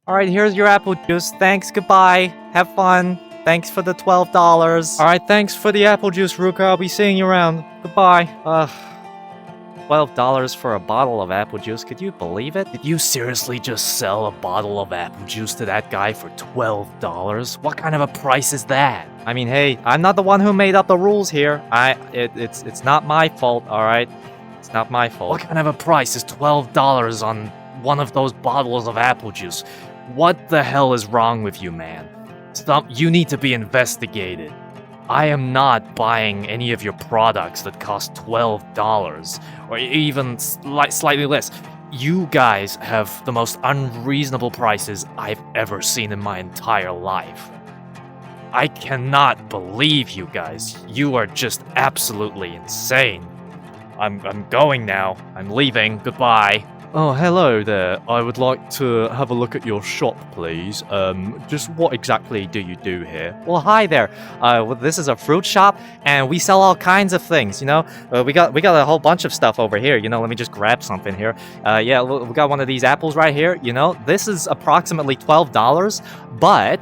Alright, here's your apple juice. Thanks, goodbye. Have fun. Thanks for the $12. Alright, thanks for the apple juice, Ruka. I'll be seeing you around. Goodbye. $12 for a bottle of apple juice. Could you believe it? Did you seriously just sell a bottle of apple juice to that guy for $12? What kind of a price is that? I mean, hey, I'm not the one who made up the rules here. It's not my fault, alright? It's not my fault. What kind of a price is $12 on one of those bottles of apple juice? What the hell is wrong with you, man? You need to be investigated. I am not buying any of your products that cost $12 or even slightly less. You guys have the most unreasonable prices I've ever seen in my entire life. I cannot believe you guys. You are just absolutely insane. I'm going now. I'm leaving. Goodbye. Oh, hello there. I would like to have a look at your shop, please. Just what exactly do you do here? Well, hi there. Well, this is a fruit shop, and we sell all kinds of things, you know? We got a whole bunch of stuff over here, you know? Let me just grab something here. Yeah, we got one of these apples right here, you know? This is approximately $12, but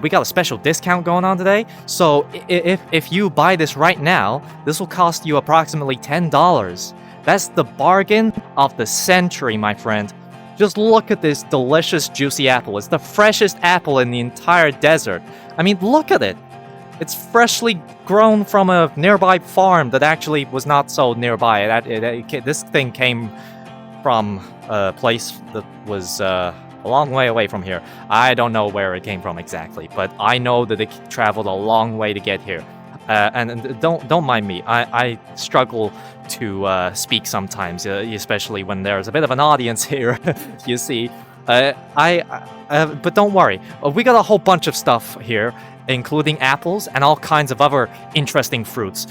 we got a special discount going on today. So if you buy this right now, this will cost you approximately $10. That's the bargain of the century, my friend. Just look at this delicious, juicy apple. It's the freshest apple in the entire desert. I mean, look at it. It's freshly grown from a nearby farm that actually was not so nearby. This thing came from a place that was a long way away from here. I don't know where it came from exactly, but I know that it traveled a long way to get here. And don't mind me. I struggle to speak sometimes, especially when there's a bit of an audience here. You see, but don't worry. We got a whole bunch of stuff here, including apples and all kinds of other interesting fruits,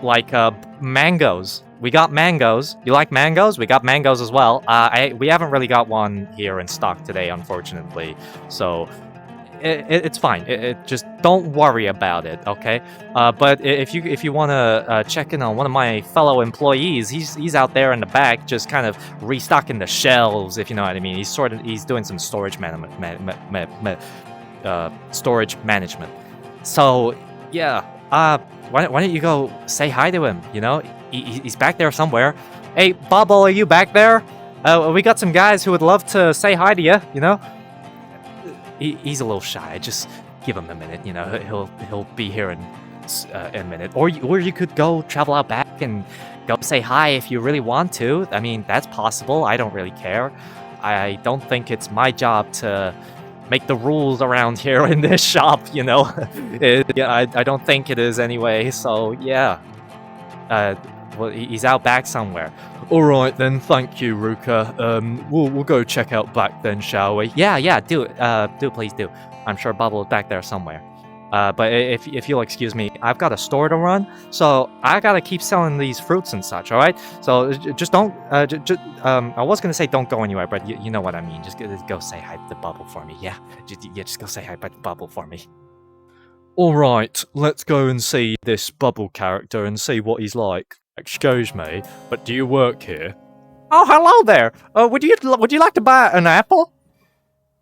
like mangoes. We got mangoes. You like mangoes? We got mangoes as well. We haven't really got one here in stock today, unfortunately. So. It's fine. Just don't worry about it, okay? But if you want to check in on one of my fellow employees, he's out there in the back, just kind of restocking the shelves, if you know what I mean. He's doing some storage storage management. So yeah, why don't you go say hi to him? You know, he's back there somewhere. Hey, Bubble, are you back there? We got some guys who would love to say hi to you. You know. He's a little shy. Just give him a minute, you know. He'll be here in a minute. Or you could go travel out back and go say hi if you really want to. I mean, that's possible. I don't really care. I don't think it's my job to make the rules around here in this shop, you know. I don't think it is anyway. So yeah. Well, he's out back somewhere. All right then, thank you, Ruka. We'll go check out back then, shall we? Yeah, do it. Please do. I'm sure Bubble is back there somewhere. But if you'll excuse me, I've got a store to run, so I gotta keep selling these fruits and such. All right. So just don't. I was gonna say don't go anywhere, but you know what I mean. Just go say hi to Bubble for me. Yeah. Just go say hi to Bubble for me. All right. Let's go and see this Bubble character and see what he's like. Excuse me, but do you work here? Oh, hello there. Would you like to buy an apple?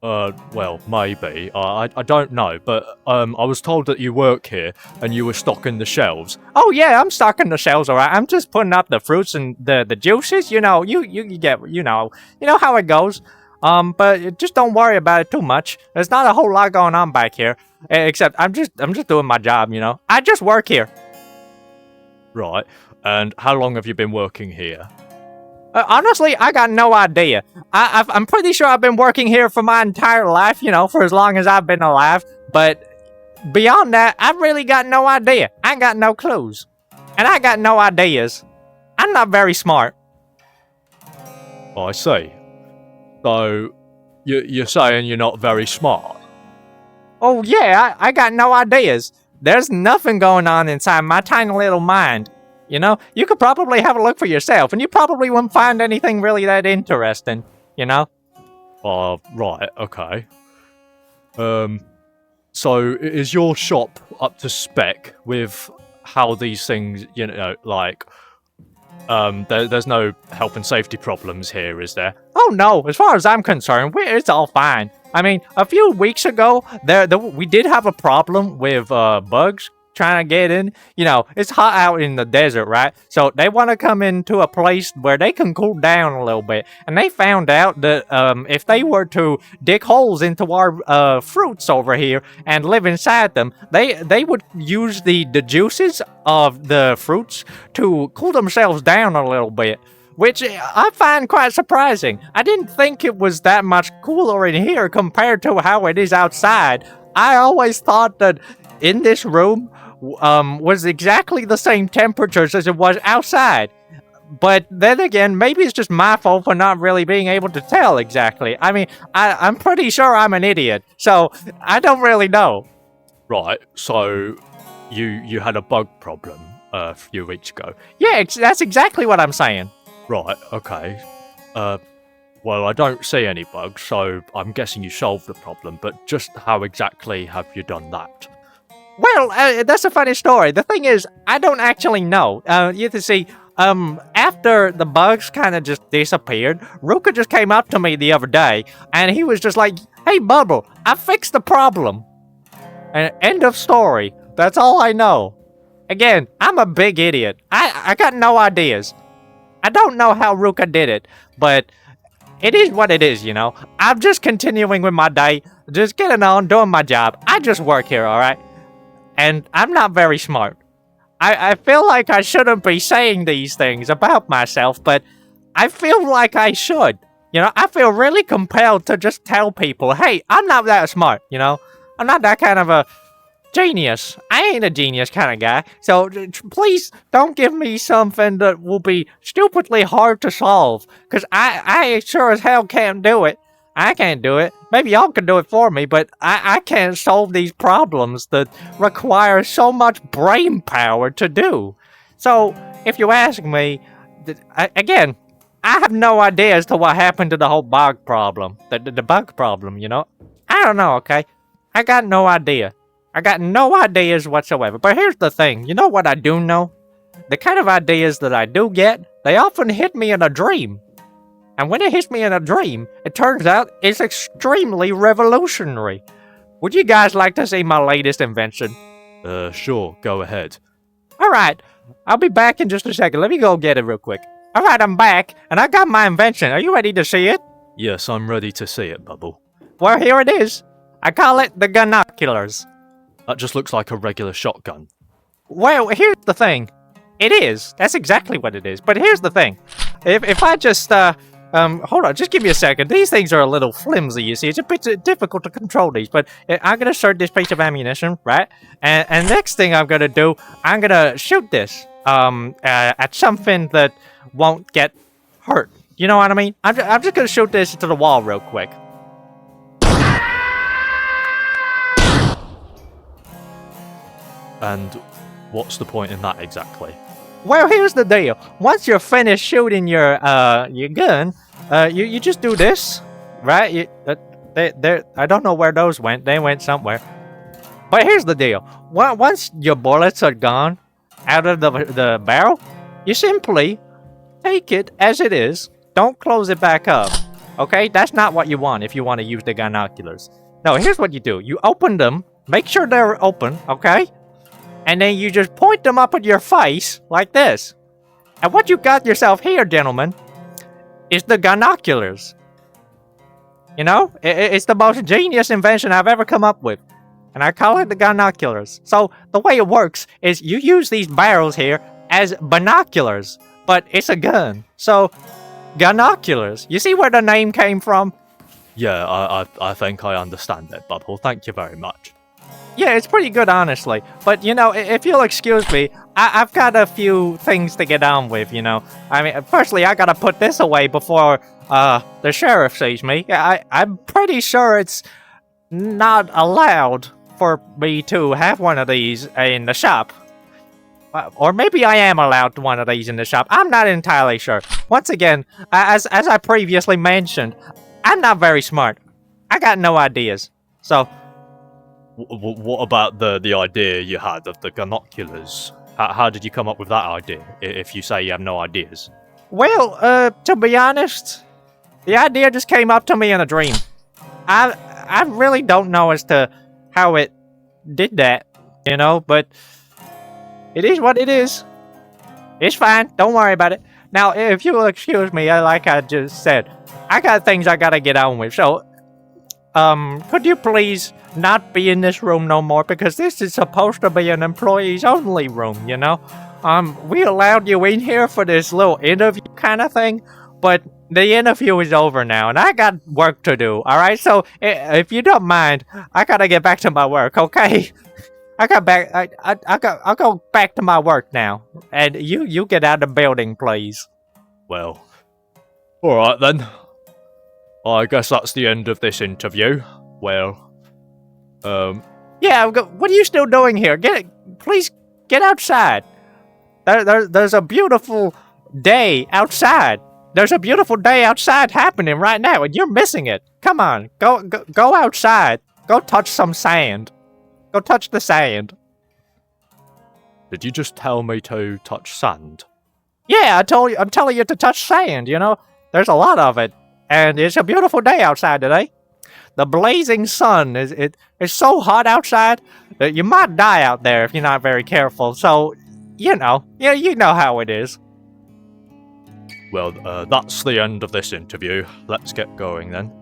Well, maybe. I don't know, but I was told that you work here and you were stocking the shelves. Oh yeah, I'm stocking the shelves, alright. I'm just putting up the fruits and the juices. You know, you get you know how it goes. But just don't worry about it too much. There's not a whole lot going on back here, except I'm just doing my job. You know, I just work here. Right. And how long have you been working here? Honestly, I got no idea. I'm pretty sure I've been working here for my entire life, you know, for as long as I've been alive. But beyond that, I've really got no idea. I got no clues. And I got no ideas. I'm not very smart. I see. So, you're saying you're not very smart? Oh yeah, I got no ideas. There's nothing going on inside my tiny little mind. You know, you could probably have a look for yourself, and you probably wouldn't find anything really that interesting, you know? Right, okay. So is your shop up to spec with how these things, you know, like, There's no health and safety problems here, is there? Oh no, as far as I'm concerned, it's all fine. I mean, a few weeks ago, we did have a problem with bugs trying to get in. You know, it's hot out in the desert, right? So they want to come into a place where they can cool down a little bit. And they found out that if they were to dig holes into our fruits over here and live inside them, they would use the juices of the fruits to cool themselves down a little bit, which I find quite surprising. I didn't think it was that much cooler in here compared to how it is outside. I always thought that in this room was exactly the same temperatures as it was outside. But then again, maybe it's just my fault for not really being able to tell exactly. I mean, I'm pretty sure I'm an idiot, so I don't really know. Right, so you had a bug problem a few weeks ago. Yeah, that's exactly what I'm saying. Right, okay. Well, I don't see any bugs, so I'm guessing you solved the problem, but just how exactly have you done that? Well, that's a funny story. The thing is, I don't actually know. You can see, after the bugs kind of just disappeared, Ruka just came up to me the other day, and he was just like, "Hey, Bubble, I fixed the problem." And end of story. That's all I know. Again, I'm a big idiot. I got no ideas. I don't know how Ruka did it, but it is what it is, you know? I'm just continuing with my day, just getting on, doing my job. I just work here, alright? And I'm not very smart. I feel like I shouldn't be saying these things about myself, but I feel like I should. You know, I feel really compelled to just tell people, hey, I'm not that smart, you know? I'm not that kind of a genius. I ain't a genius kind of guy. So please don't give me something that will be stupidly hard to solve. Because I sure as hell can't do it. I can't do it. Maybe y'all can do it for me, but I can't solve these problems that require so much brain power to do. So, if you ask me, again, I have no idea as to what happened to the whole bug problem. The bug problem, you know? I don't know, okay? I got no idea. I got no ideas whatsoever. But here's the thing. You know what I do know? The kind of ideas that I do get, they often hit me in a dream. And when it hits me in a dream, it turns out it's extremely revolutionary. Would you guys like to see my latest invention? Sure, go ahead. Alright, I'll be back in just a second. Let me go get it real quick. Alright, I'm back, and I got my invention. Are you ready to see it? Yes, I'm ready to see it, Bubble. Well, here it is. I call it the Gunoculars. That just looks like a regular shotgun. Well, here's the thing. It is. That's exactly what it is. But here's the thing. If I just, hold on, just give me a second. These things are a little flimsy, you see. It's a bit difficult to control these, but I'm gonna start this piece of ammunition, right? And next thing I'm gonna do, I'm gonna shoot this, at something that won't get hurt. You know what I mean? I'm just gonna shoot this into the wall real quick. And what's the point in that exactly? Well, here's the deal. Once you're finished shooting your gun, you just do this, right? I don't know where those went. They went somewhere. But here's the deal. Once your bullets are gone out of the barrel, you simply take it as it is. Don't close it back up. Okay? That's not what you want if you want to use the Gunoculars. No, here's what you do. You open them. Make sure they're open, okay? And then you just point them up at your face, like this. And what you got yourself here, gentlemen, is the Gunoculars. You know? It's the most genius invention I've ever come up with. And I call it the Gunoculars. So, the way it works is you use these barrels here as binoculars. But it's a gun. So, Gunoculars. You see where the name came from? Yeah, I think I understand it, Bubble. Thank you very much. Yeah, it's pretty good, honestly. But, you know, if you'll excuse me, I've got a few things to get on with, you know. I mean, firstly, I gotta put this away before, the sheriff sees me. I'm pretty sure it's not allowed for me to have one of these in the shop. Or maybe I am allowed one of these in the shop. I'm not entirely sure. Once again, as I previously mentioned, I'm not very smart. I got no ideas. So... What about the idea you had of the Gunoculars? How did you come up with that idea, if you say you have no ideas? Well, to be honest, the idea just came up to me in a dream. I really don't know as to how it did that, you know, but it is what it is. It's fine. Don't worry about it. Now, if you'll excuse me, like I just said, I got things I gotta get on with. So, could you please not be in this room no more? Because this is supposed to be an employees only room, you know? We allowed you in here for this little interview kind of thing, but the interview is over now, and I got work to do, alright? So, if you don't mind, I gotta get back to my work, okay? I'll go back to my work now. And you get out of the building, please. Well, alright then. I guess that's the end of this interview. Well, yeah, what are you still doing here? Please get outside. There's a beautiful day outside. There's a beautiful day outside happening right now, and you're missing it. Come on, go outside. Go touch some sand. Go touch the sand. Did you just tell me to touch sand? Yeah, I'm telling you to touch sand, you know? There's a lot of it. And it's a beautiful day outside today. The blazing sun is so hot outside that you might die out there if you're not very careful. So, you know how it is. Well, that's the end of this interview. Let's get going then.